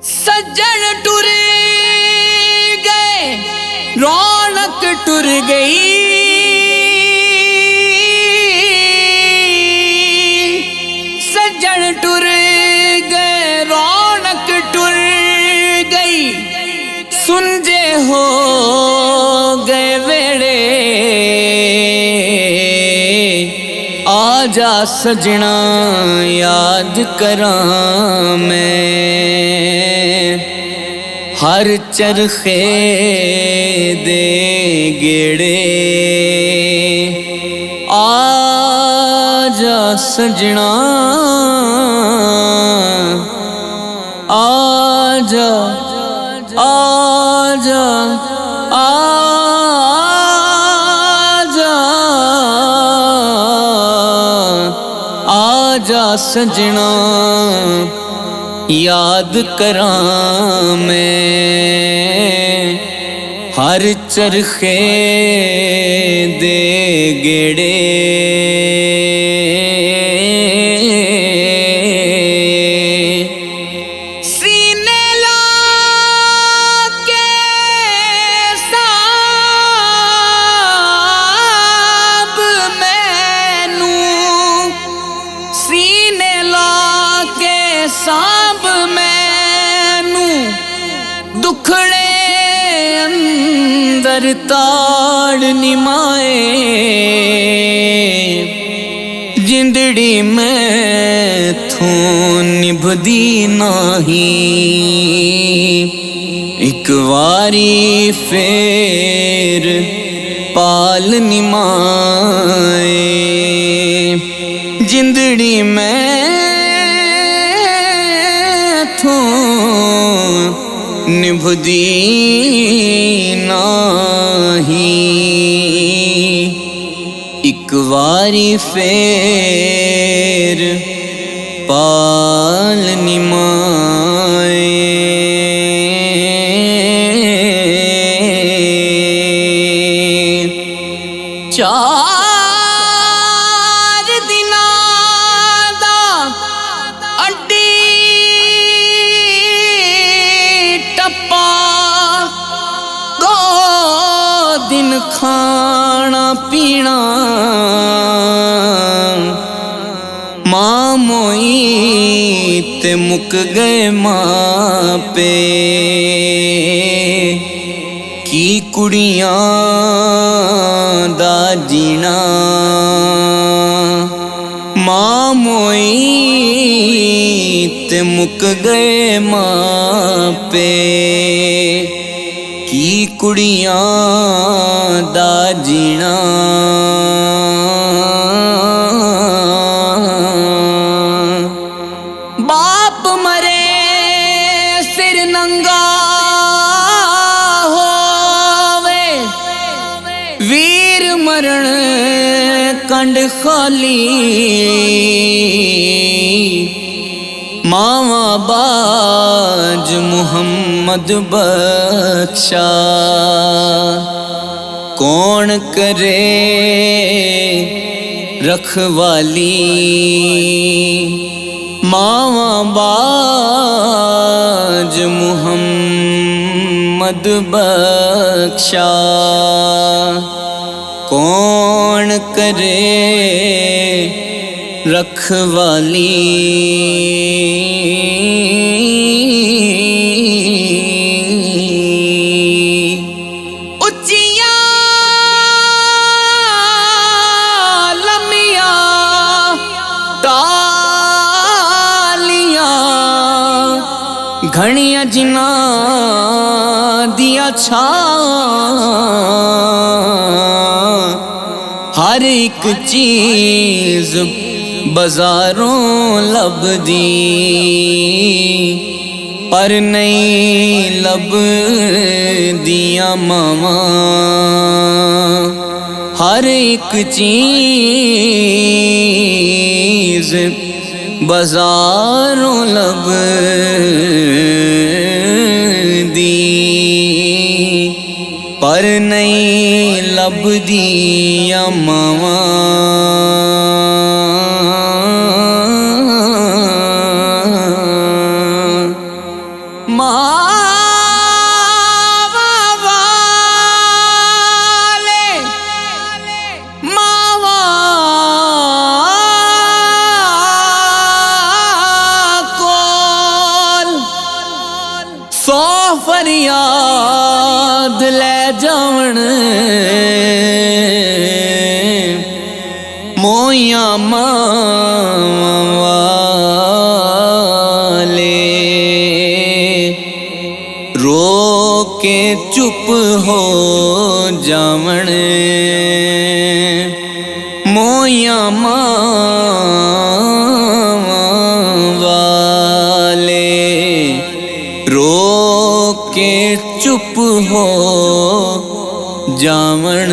सज्जन टुर गए, रौनक टुर गई। सज्जन टुर गए, रौनक टुर गई। सुनजे हो गए वेड़े, आजा सजना याद करां मैं। हर चरखे दे गेड़े, आजा सजना आजा आजा आजा सजना याद करां मैं। हर चरखे दे गेड़े, सीने लाके साब मैनू, सीने लाके साब मैनू। दुखड़े अंदर ताड़ निमाए, जिंदड़ी में थू निभदी नहीं। एक वारी फेर पाल निमाए, जिंदड़ी में थू निभदी नहीं। एक वारी फेर पाल निमाए। चार दिनां दा अड्डी टप्पा, 2 दिन खाना पीना। मां मोई ते मुक गए मापे, की कुड़ियां दा जीना। मां मोई ते मुक गए मापे, की कुड़ियां दा जीना। बाप मरे सिर नंगा होवे, वीर मरण कंड खाली। मावा बाज मुहम्मद बख्शा, कौन करे रखवाली। मावा बाज मुहम्मद बख्शा, कौन करे रखवाली। उच्चियां लम्मियां टालियां, घणियां जिन्हां दिया छां। हर एक चीज बाजारों लभदी, पर नहीं लभदियां मावां। हर एक चीज बाजारों लभदी, पर नहीं लभदियां मावां। मावा वाले मावा कोल सौ फरियाद ले जावण मोया वाले रो के चुप हो जावण मोया वाले रो के चुप हो जावण।